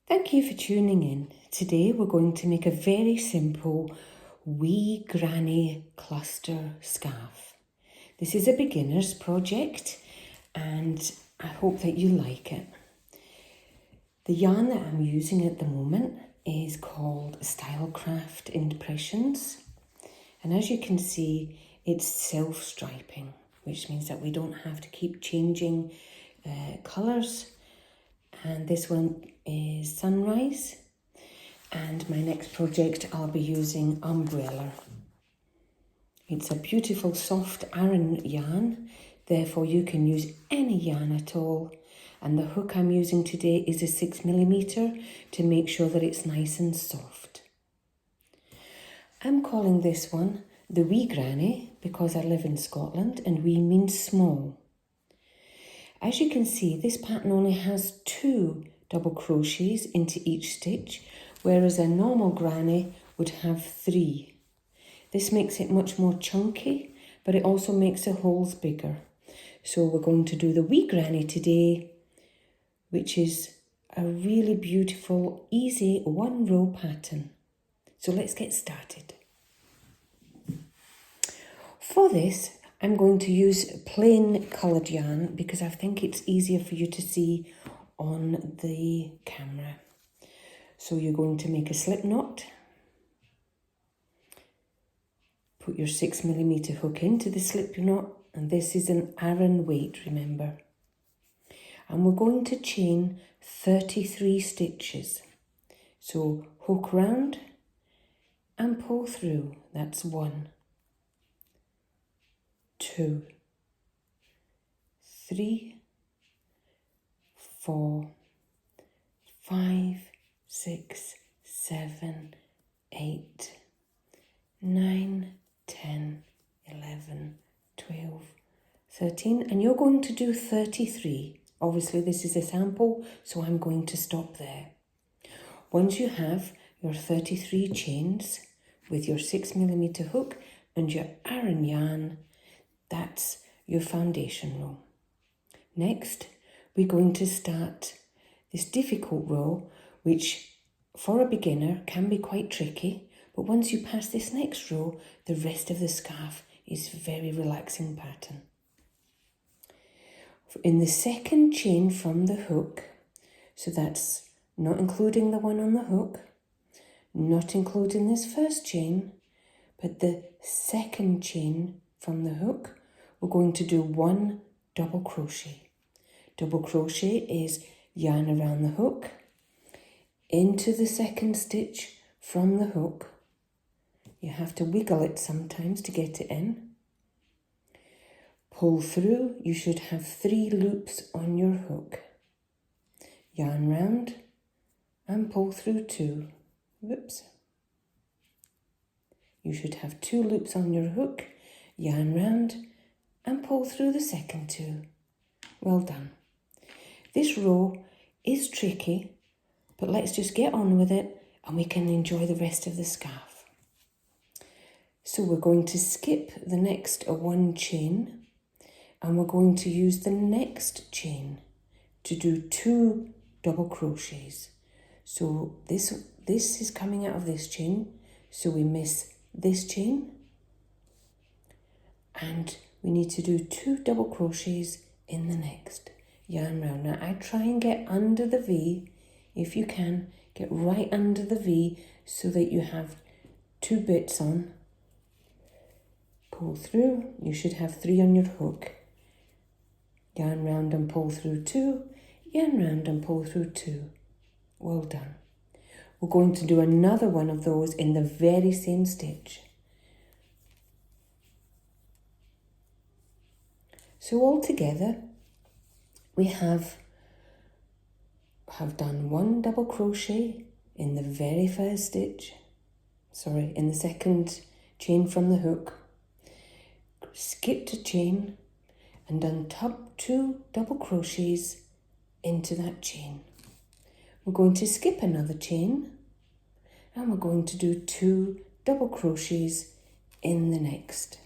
Thank you for tuning in. Today we're going to make a very simple wee granny cluster scarf. This is a beginner's project and I hope that you like it. The yarn that I'm using at the moment is called Stylecraft Impressions, and as you can see it's self-striping, which means that we don't have to keep changing colours. And this one is Sunrise, and my next project I'll be using Umbrella. It's a beautiful soft aran yarn, therefore you can use any yarn at all, and the hook I'm using today is a 6mm to make sure that it's nice and soft. I'm calling this one the Wee Granny because I live in Scotland and wee means small. As you can see, this pattern only has 2 double crochets into each stitch, whereas a normal granny would have 3. This makes it much more chunky, but it also makes the holes bigger. So we're going to do the wee granny today, which is a really beautiful, easy 1-row pattern. So let's get started. For this, I'm going to use plain coloured yarn because I think it's easier for you to see on the camera. So you're going to make a slip knot, put your 6mm hook into the slip knot, and this is an aran weight, remember. And we're going to chain 33 stitches. So hook round and pull through, that's 1, 2, 3, 4, 5, 6, 7, 8, 9, 10, 11, 12, 13, and you're going to do 33. Obviously this is a sample, so I'm going to stop there. Once you have your 33 chains with your 6mm hook and your aran yarn, that's your foundation row. Next, we're going to start this difficult row, which for a beginner can be quite tricky, but once you pass this next row, the rest of the scarf is very relaxing pattern. In the second chain from the hook, so that's not including the one on the hook, not including this first chain, but the second chain from the hook, we're going to do 1 double crochet. Double crochet is yarn around the hook, into the second stitch from the hook. You have to wiggle it sometimes to get it in. Pull through, you should have 3 loops on your hook. Yarn round and pull through 2. Whoops. You should have 2 loops on your hook, yarn round and pull through the second 2. Well done. This row is tricky, but let's just get on with it and we can enjoy the rest of the scarf. So we're going to skip the next 1 chain and we're going to use the next chain to do 2 double crochets. So this is coming out of this chain, so we miss this chain and we need to do 2 double crochets in the next. Yarn round. Now I try and get under the V, if you can, get right under the V so that you have 2 bits on. Pull through, you should have 3 on your hook. Yarn round and pull through 2, yarn round and pull through 2. Well done. We're going to do another one of those in the very same stitch. So all together we have done 1 double crochet in the very first stitch, in the second chain from the hook, skipped a chain and done 2 double crochets into that chain. We're going to skip another chain and we're going to do 2 double crochets in the next.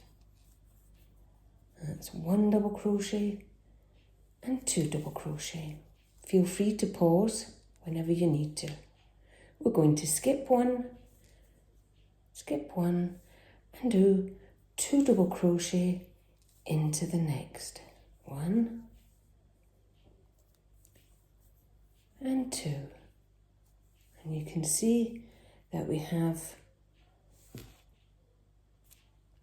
That's 1 double crochet and 2 double crochet. Feel free to pause whenever you need to. We're going to skip one, and do 2 double crochet into the next. 1 and 2. And you can see that we have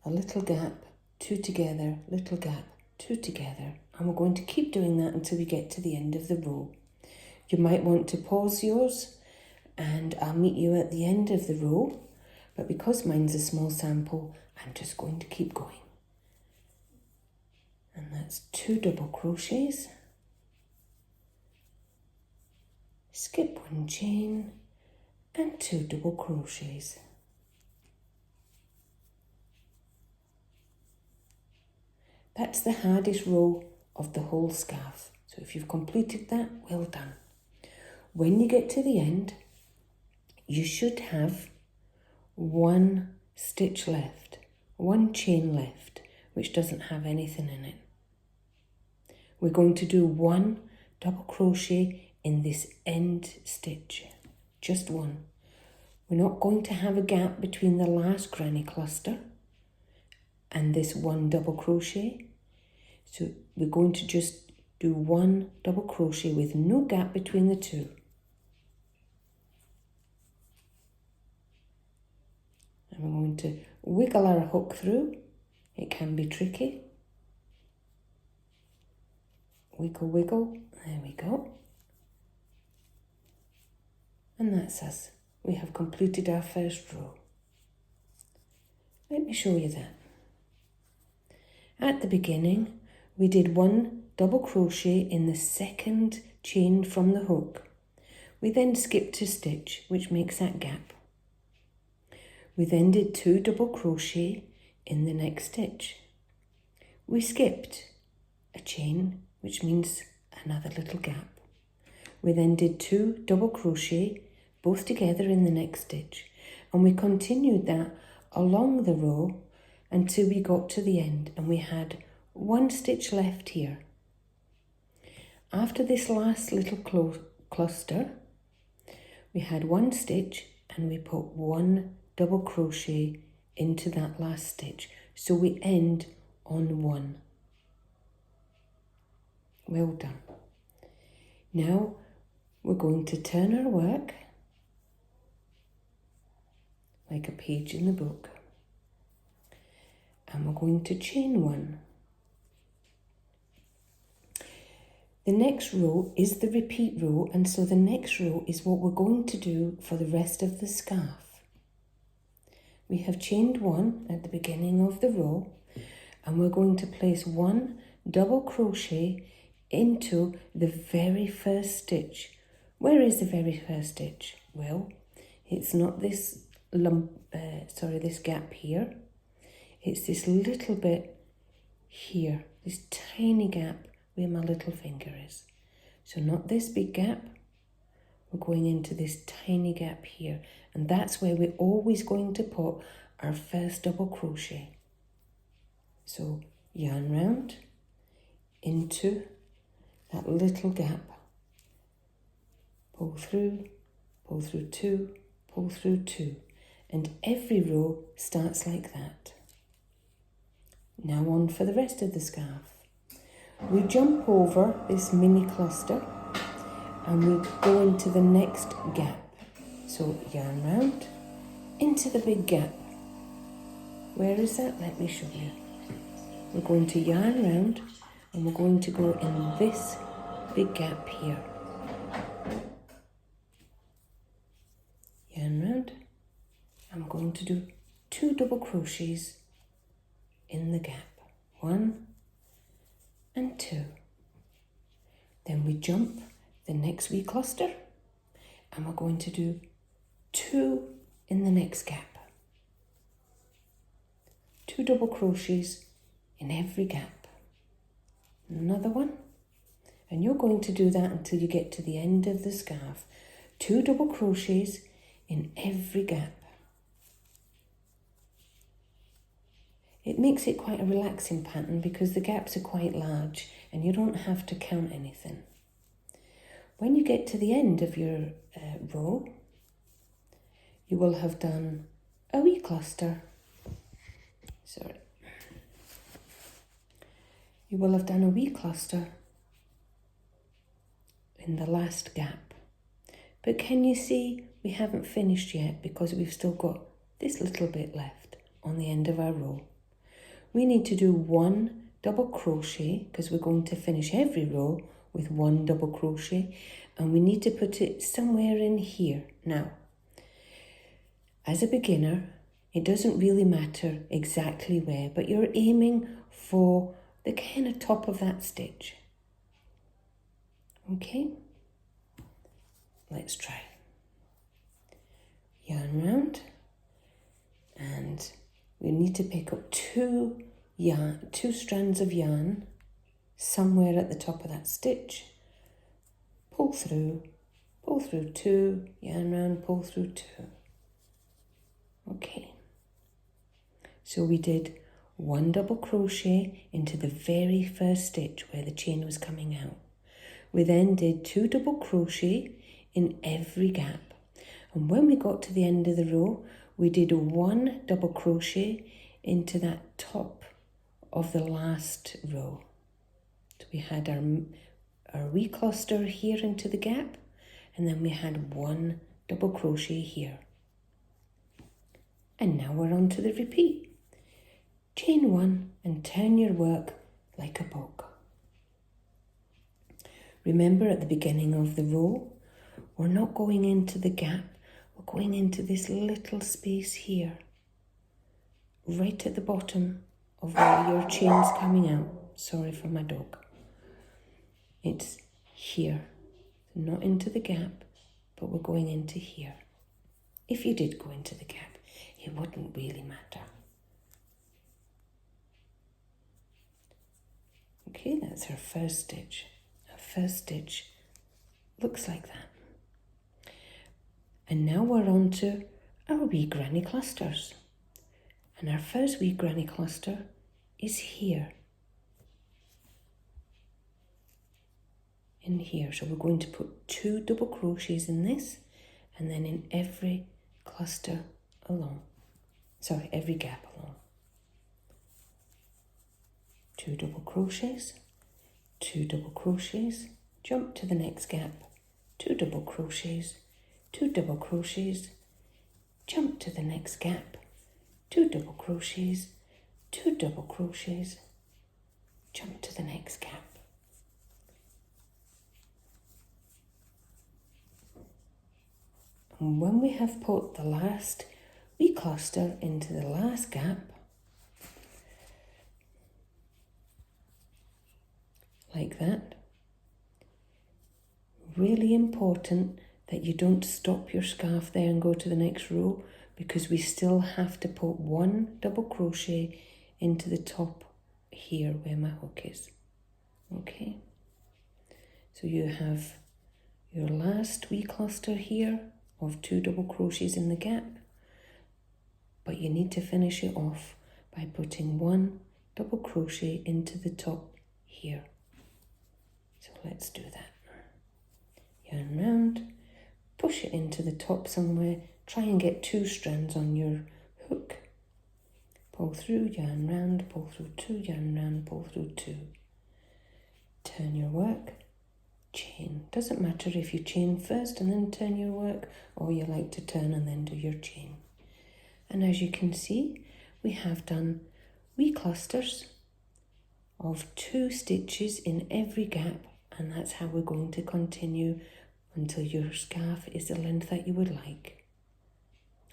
a little gap, 2 together, little gap, 2 together, and we're going to keep doing that until we get to the end of the row. You might want to pause yours and I'll meet you at the end of the row, but because mine's a small sample, I'm just going to keep going. And that's 2 double crochets, skip 1 chain and 2 double crochets. That's the hardest row of the whole scarf. So if you've completed that, well done. When you get to the end, you should have 1 stitch left, 1 chain left, which doesn't have anything in it. We're going to do 1 double crochet in this end stitch, just 1. We're not going to have a gap between the last granny cluster and this 1 double crochet. So we're going to just do 1 double crochet with no gap between the 2. And we're going to wiggle our hook through. It can be tricky. Wiggle, wiggle, there we go. And that's us. We have completed our first row. Let me show you that. At the beginning, we did 1 double crochet in the second chain from the hook. We then skipped a stitch, which makes that gap. We then did 2 double crochet in the next stitch. We skipped a chain, which means another little gap. We then did 2 double crochet, both together in the next stitch, and we continued that along the row until we got to the end, and we had 1 stitch left here. After this last little cluster, we had 1 stitch and we put 1 double crochet into that last stitch, so we end on 1. Well done. Now we're going to turn our work like a page in the book, and we're going to chain 1. The next row is the repeat row, and so the next row is what we're going to do for the rest of the scarf. We have chained 1 at the beginning of the row, and we're going to place 1 double crochet into the very first stitch. Where is the very first stitch? Well, it's not this this gap here. It's this little bit here, this tiny gap where my little finger is. So not this big gap, we're going into this tiny gap here, and that's where we're always going to put our first double crochet. So yarn round into that little gap, pull through 2, pull through 2, and every row starts like that. Now on for the rest of the scarf. We jump over this mini cluster and we go into the next gap. So yarn round into the big gap. Where is that? Let me show you. We're going to yarn round and we're going to go in this big gap here. Yarn round. I'm going to do 2 double crochets in the gap. 1 and 2. Then we jump the next wee cluster and we're going to do 2 in the next gap. 2 double crochets in every gap. Another one, and you're going to do that until you get to the end of the scarf. 2 double crochets in every gap. It makes it quite a relaxing pattern because the gaps are quite large and you don't have to count anything. when you get to the end of your row, you will have done a wee cluster. Sorry. You will have done a wee cluster in the last gap. But can you see we haven't finished yet because we've still got this little bit left on the end of our row. We need to do 1 double crochet because we're going to finish every row with 1 double crochet, and we need to put it somewhere in here. Now, as a beginner, it doesn't really matter exactly where, but you're aiming for the kind of top of that stitch. Okay, let's try. Yarn round, and we need to pick up two strands of yarn somewhere at the top of that stitch. Pull through 2, yarn round, pull through 2. Okay, so we did 1 double crochet into the very first stitch where the chain was coming out. We then did 2 double crochet in every gap. And when we got to the end of the row, we did 1 double crochet into that top of the last row. So we had our wee cluster here into the gap, and then we had 1 double crochet here. And now we're on to the repeat. Chain 1 and turn your work like a book. Remember, at the beginning of the row, we're not going into the gap, we're going into this little space here, right at the bottom of where your chain's coming out. Sorry for my dog. It's here, not into the gap, but we're going into here. If you did go into the gap, it wouldn't really matter. Okay, that's our first stitch. Our first stitch looks like that. And now we're on to our wee granny clusters. And our first wee granny cluster is here. In here. So we're going to put 2 double crochets in this, and then in every cluster along. Sorry, every gap along. 2 double crochets, 2 double crochets, jump to the next gap, 2 double crochets, 2 double crochets, jump to the next gap, 2 double crochets, 2 double crochets, jump to the next gap. And when we have put the last wee cluster into the last gap, like that, really important that you don't stop your scarf there and go to the next row, because we still have to put 1 double crochet into the top here where my hook is. Okay, so you have your last wee cluster here of 2 double crochets in the gap, but you need to finish it off by putting 1 double crochet into the top here. So let's do that. Yarn round, push it into the top somewhere, try and get 2 strands on your hook. Pull through, yarn round, pull through 2, yarn round, pull through 2. Turn your work, chain. Doesn't matter if you chain first and then turn your work, or you like to turn and then do your chain. And as you can see, we have done wee clusters of 2 stitches in every gap, and that's how we're going to continue until your scarf is the length that you would like.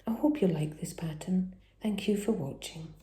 I hope you like this pattern. Thank you for watching.